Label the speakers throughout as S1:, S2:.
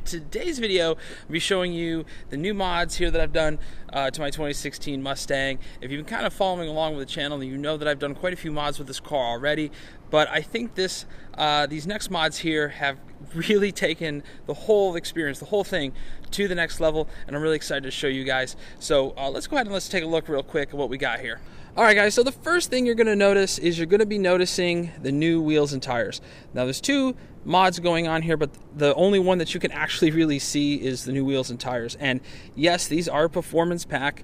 S1: today's video, I'll be showing you the new mods here that I've done to my 2016 Mustang. If you've been kind of following along with the channel, you know that I've done quite a few mods with this car already, but I think these next mods here have really taken the whole experience, the whole thing, to the next level, and I'm really excited to show you guys. So let's go ahead and let's take a look real quick at what we got here. Alright guys, so the first thing you're going to notice is you're going to be noticing the new wheels and tires. Now there's two mods going on here, but the only one that you can actually really see is the new wheels and tires. And yes, these are performance pack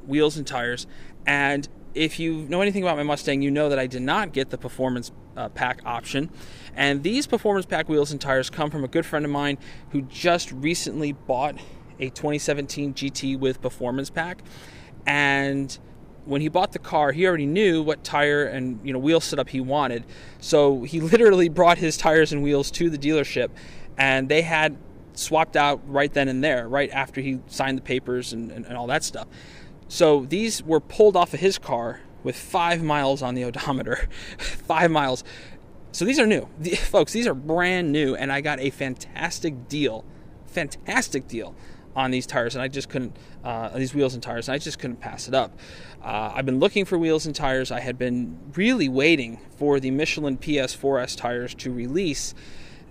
S1: wheels and tires, and if you know anything about my Mustang, you know that I did not get the performance pack option. And these performance pack wheels and tires come from a good friend of mine who just recently bought a 2017 GT with performance pack. And when he bought the car, he already knew what tire and wheel setup he wanted. So he literally brought his tires and wheels to the dealership, and they had swapped out right then and there, right after he signed the papers and all that stuff. So these were pulled off of his car with 5 miles on the odometer. 5 miles. So these are new. Folks, these are brand new, and I got a fantastic deal on these tires, and I just couldn't, these wheels and tires, and I just couldn't pass it up. I've been looking for wheels and tires. I had been really waiting for the Michelin PS4S tires to release.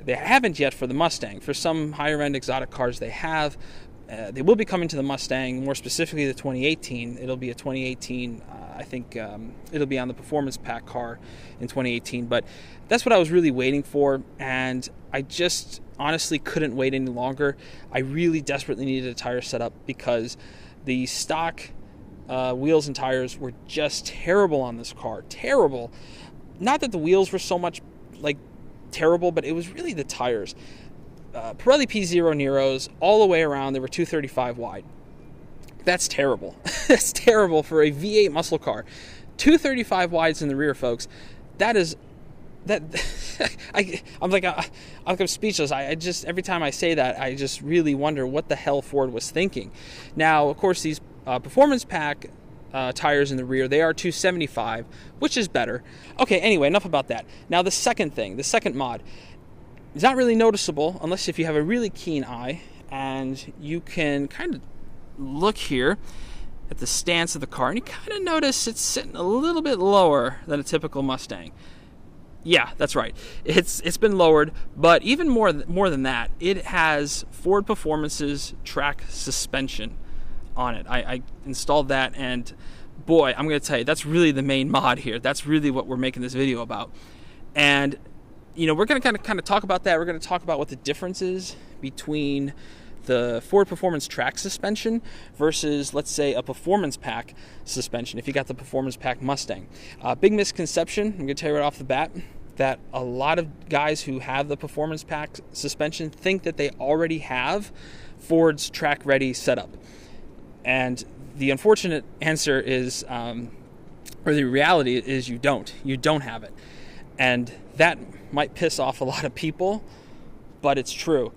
S1: They haven't yet for the Mustang. For some higher-end exotic cars, they have. They will be coming to the Mustang, more specifically the 2018. It'll be a 2018, I think it'll be on the performance pack car in 2018, but that's what I was really waiting for, and I just honestly couldn't wait any longer. I really desperately needed a tire setup because the stock wheels and tires were just terrible on this car. Terrible. Not that the wheels were so much like terrible, but it was really the tires. Pirelli P0 Neros all the way around. They were 235 wide. That's terrible. That's terrible for a V8 muscle car. 235 wides in the rear, folks. That is that. I'm speechless. I just, every time I say that, I just really wonder what the hell Ford was thinking. Now, of course, these performance pack tires in the rear, they are 275, which is better. Okay, anyway, enough about that. Now the second thing, the second mod, it's not really noticeable unless if you have a really keen eye, and you can kind of look here at the stance of the car, and you kind of notice it's sitting a little bit lower than a typical Mustang. Yeah, that's right. It's been lowered, but even more than that, it has Ford Performance's track suspension on it. I installed that, and boy, I'm going to tell you, that's really the main mod here. That's really what we're making this video about. And we're going to kind of talk about that. We're going to talk about what the difference is between the Ford Performance track suspension versus, let's say, a performance pack suspension if you got the performance pack Mustang. Big misconception, I'm going to tell you right off the bat, that a lot of guys who have the performance pack suspension think that they already have Ford's track ready setup. And the unfortunate answer is, or the reality is, you don't have it. And that might piss off a lot of people, but it's true.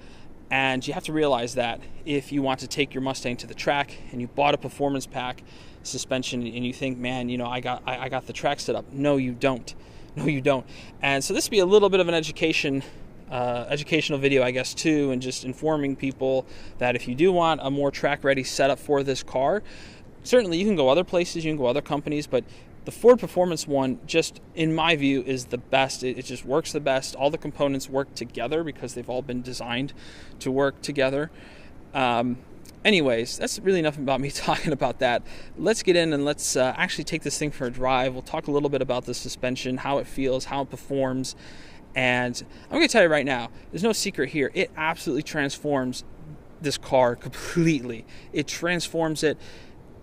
S1: And you have to realize that if you want to take your Mustang to the track and you bought a performance pack suspension and you think, man, I got the track set up. No, you don't. No, you don't. And so this will be a little bit of an educational video, I guess, too, and just informing people that if you do want a more track ready setup for this car, certainly you can go other places, you can go other companies, but the Ford Performance one, just in my view, is the best. It just works the best. All the components work together because they've all been designed to work together. Anyways, that's really enough about me talking about that. Let's get in and let's actually take this thing for a drive. We'll talk a little bit about the suspension, how it feels, how it performs. And I'm going to tell you right now, there's no secret here. It absolutely transforms this car completely. It transforms it.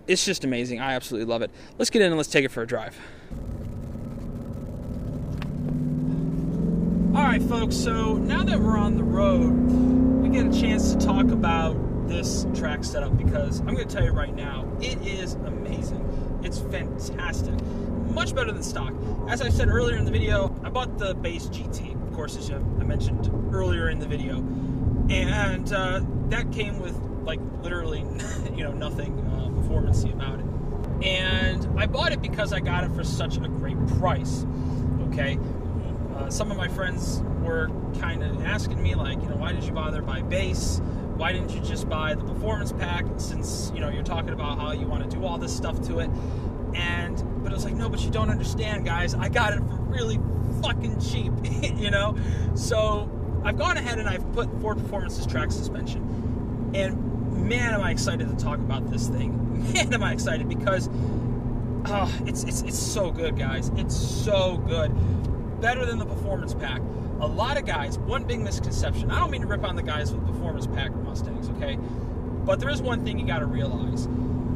S1: It's just amazing. I absolutely love it. Let's get in and let's take it for a drive. All right, folks, so now that we're on the road, we get a chance to talk about this track setup because I'm going to tell you right now, it is amazing. It's fantastic. Much better than stock. As I said earlier in the video, I bought the base GT, of course, as I mentioned earlier in the video. And that came with, like, literally, nothing performance-y about it. And I bought it because I got it for such a great price, okay? some of my friends were kind of asking me, like, why did you bother buy base? Why didn't you just buy the performance pack, since you're talking about how you want to do all this stuff to it? But it was like, no, but you don't understand, guys. I got it for really fucking cheap, So I've gone ahead and I've put Ford Performance's track suspension, and man, am I excited to talk about this thing. Man, am I excited, because it's so good, guys. It's so good. Better than the performance pack. A lot of guys, one big misconception. I don't mean to rip on the guys with performance pack Mustangs, okay? But there is one thing you got to realize.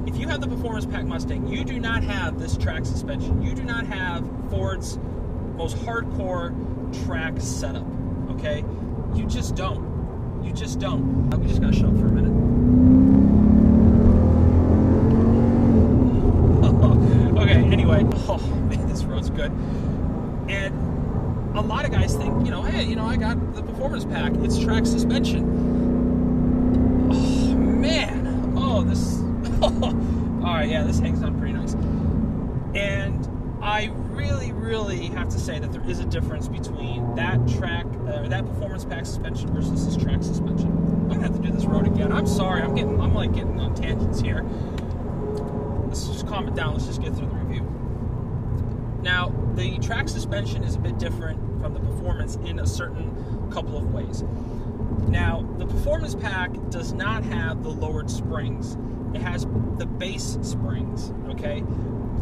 S1: If you have the performance pack Mustang, you do not have this track suspension. You do not have Ford's most hardcore track setup, okay? You just don't. You just don't. We just got to shut up for a minute. Okay, anyway. Oh, man, this road's good. And a lot of guys think, hey, I got the performance pack. It's track suspension. Oh, man. Oh, this... all right, yeah, this hangs on pretty nice. And I really, really have to say that there is a difference between that that performance pack suspension versus this track suspension. I'm gonna have to do this road again. I'm sorry. I'm getting on tangents here. Let's just calm it down. Let's just get through the review. Now, the track suspension is a bit different from the performance in a certain couple of ways. Now, the performance pack does not have the lowered springs. It has the base springs, okay?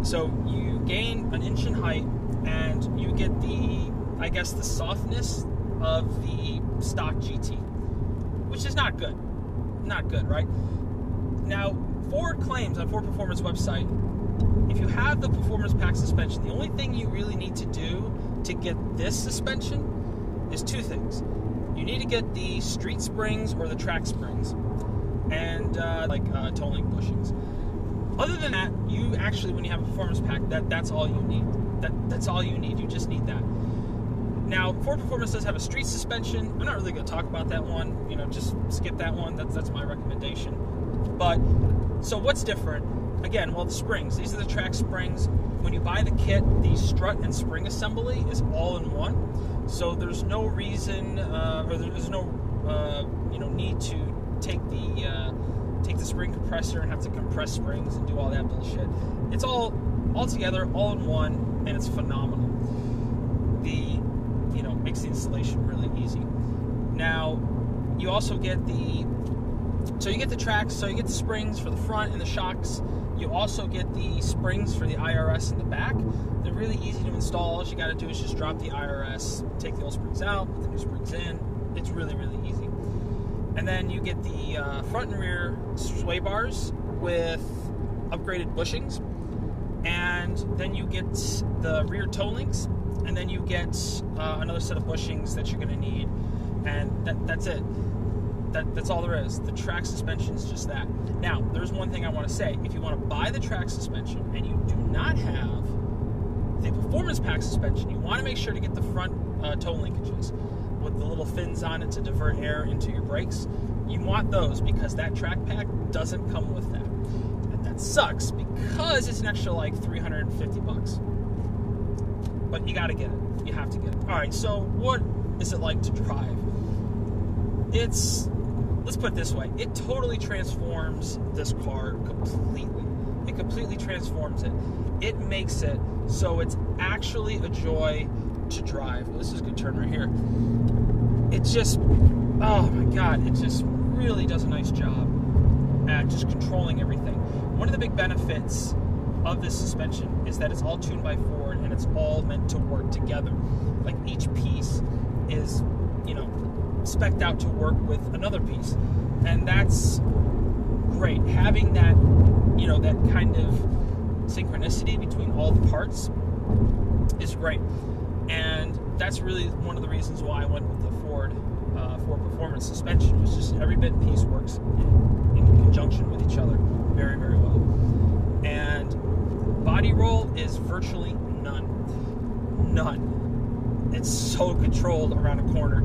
S1: So you gain an inch in height, and you get the softness of the stock GT, which is not good. Not good, right? Now, Ford claims on Ford Performance website, if you have the performance pack suspension, the only thing you really need to do to get this suspension is two things. You need to get the street springs or the track springs, and toe link bushings. Other than that, you actually, when you have a performance pack, that's all you need. That's all you need. You just need that. Now, Ford Performance does have a street suspension. I'm not really going to talk about that one. Just skip that one. That's my recommendation. But so what's different? Again, well, the springs. These are the track springs. When you buy the kit, the strut and spring assembly is all in one. So there's no reason, or there's no, need to take the spring compressor and have to compress springs and do all that bullshit. It's all together, all in one, and it's phenomenal. Makes the installation really easy. Now, you also get the tracks, so you get the springs for the front and the shocks. You also get the springs for the IRS in the back. They're really easy to install. All you got to do is just drop the IRS, take the old springs out, put the new springs in. It's really, really easy. And then you get the front and rear sway bars with upgraded bushings. And then you get the rear toe links. And then you get another set of bushings that you're going to need. And that's it. That's all there is. The track suspension is just that. Now, there's one thing I want to say. If you want to buy the track suspension and you do not have the performance pack suspension, you want to make sure to get the front toe linkages with the little fins on it to divert air into your brakes. You want those because that track pack doesn't come with that. And that sucks because it's an extra like $350. But you got to get it. You have to get it. All right, so what is it like to drive? Let's put it this way. It totally transforms this car completely. It completely transforms it. It makes it so it's actually a joy to drive. Well, this is a good turn right here. It just, oh my God, it just really does a nice job at just controlling everything. One of the big benefits of this suspension is that it's all tuned by Ford and it's all meant to work together. Like each piece is, spec'd out to work with another piece. And that's great. Having that, that kind of synchronicity between all the parts is great. And that's really one of the reasons why I went with the Ford Performance suspension. Was just every bit and piece works in conjunction with each other very, very well. And body roll is virtually none. It's so controlled around a corner.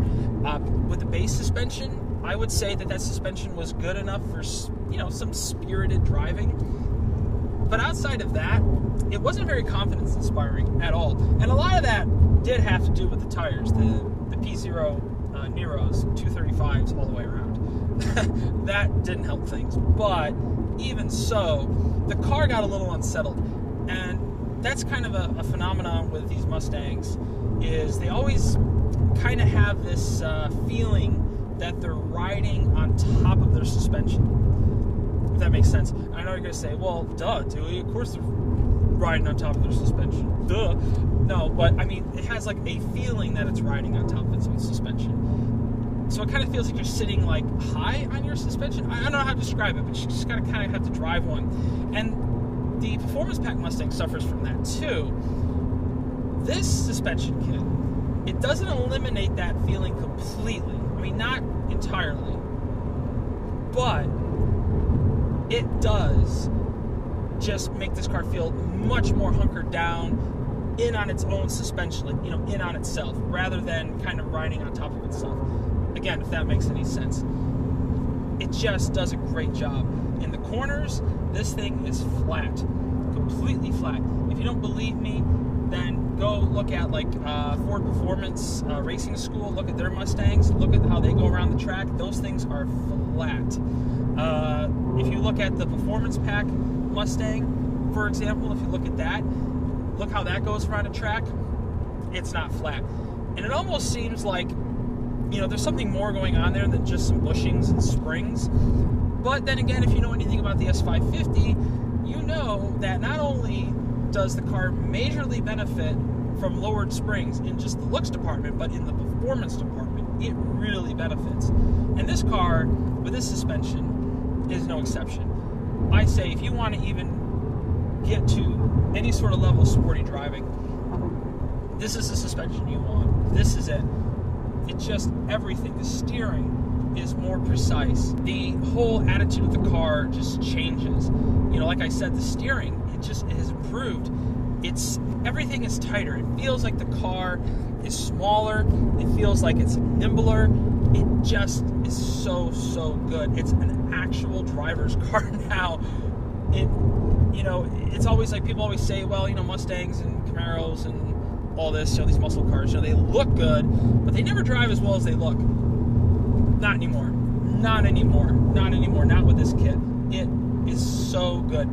S1: With the base suspension, I would say that suspension was good enough for some spirited driving. But outside of that, it wasn't very confidence inspiring at all. And a lot of that did have to do with the tires, the P0 Neros 235s all the way around. That didn't help things. But even so, the car got a little unsettled. And that's kind of a phenomenon with these Mustangs, is they always kind of have this feeling that they're riding on top of their suspension. If that makes sense. I know you're going to say, well, duh, Dewey, of course they're riding on top of their suspension. Duh. No, but I mean, it has like a feeling that it's riding on top of its own suspension. So it kind of feels like you're sitting like high on your suspension. I don't know how to describe it, but you just gotta kind of have to drive one. And the Performance Pack Mustang suffers from that too. This suspension kit, it doesn't eliminate that feeling completely. I mean, not entirely, but it does just make this car feel much more hunkered down, in on its own suspension, like, you know, in on itself, rather than kind of riding on top of itself. Again, if that makes any sense. It just does a great job. In the corners, this thing is flat, completely flat. If you don't believe me, then go look at like Ford Performance Racing School, look at their Mustangs, look at how they go around the track. Those things are flat. If you look at the Performance Pack Mustang, for example, if you look at that, look how that goes around a track. It's not flat. And it almost seems like, you know, there's something more going on there than just some bushings and springs. But then again, if you know anything about the S550, you know that not only does the car majorly benefit from lowered springs in just the looks department, but in the performance department, it really benefits. And this car, with this suspension, is no exception. I say if you want to even get to any sort of level of sporty driving, this is the suspension you want. This is it. It just, everything, the steering is more precise. The whole attitude of the car just changes. You know, like I said, the steering, it has improved. Everything is tighter. It feels like the car is smaller. It feels like it's nimbler. It just is so, so good. It's an actual driver's car now. You know, it's always like, people always say, well, you know, Mustangs and Camaros and all this, you know, these muscle cars, you know, they look good, but they never drive as well as they look. Not anymore. Not anymore. Not anymore. Not with this kit. It is so good.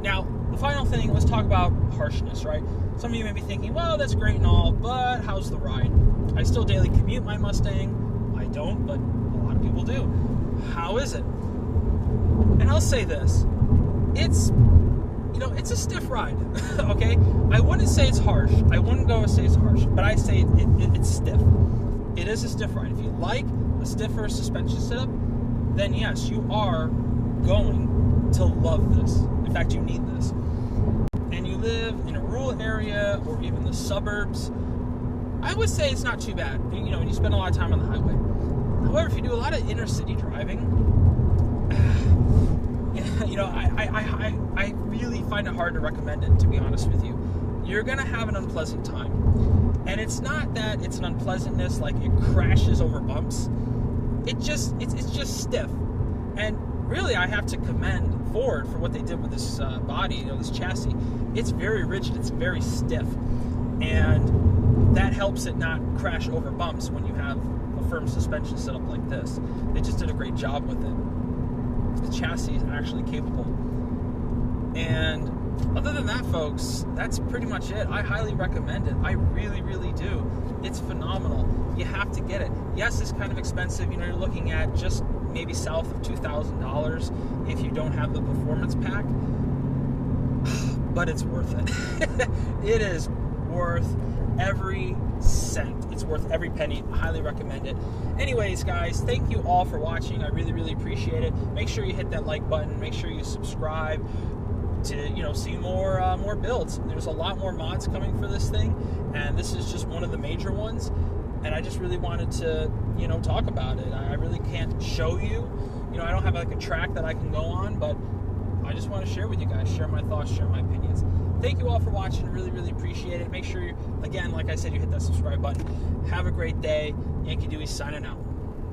S1: Now, the final thing, let's talk about harshness, right? Some of you may be thinking, well, that's great and all, but how's the ride? I still daily commute my Mustang. I don't, but a lot of people do. How is it? And I'll say this. It's a stiff ride, okay? I wouldn't say it's harsh. I wouldn't go and say it's harsh, but I say it's stiff. It is a stiff ride. If you like a stiffer suspension setup, then yes, you are going to love this. In fact, you need this. And you live in a rural area or even the suburbs, I would say it's not too bad. You know, when you spend a lot of time on the highway. However, if you do a lot of inner city driving, you know, I really find it hard to recommend it, to be honest with you. You're going to have an unpleasant time. And it's not that it's an unpleasantness like it crashes over bumps. It's just stiff. And really, I have to commend Ford for what they did with this body, you know, this chassis. It's very rigid. It's very stiff. And that helps it not crash over bumps when you have a firm suspension set up like this. They just did a great job with it. The chassis is actually capable. And other than that, folks, that's pretty much it. I highly recommend it. I really, really do. It's phenomenal. You have to get it. Yes, it's kind of expensive. You know, you're looking at just maybe south of $2,000 if you don't have the performance pack. But it's worth it. It is worth every cent. It's worth every penny. I highly recommend it. Anyways, guys, thank you all for watching. I really, really appreciate it. Make sure you hit that like button. Make sure you subscribe to, you know, see more builds. There's a lot more mods coming for this thing, and this is just one of the major ones. And I just really wanted to, you know, talk about it. I really can't show you. You know, I don't have like a track that I can go on, but I just want to share with you guys, share my thoughts, share my opinions. Thank you all for watching. Really, really appreciate it. Make sure you, again, like I said, you hit that subscribe button. Have a great day. Yankee Dewey signing out.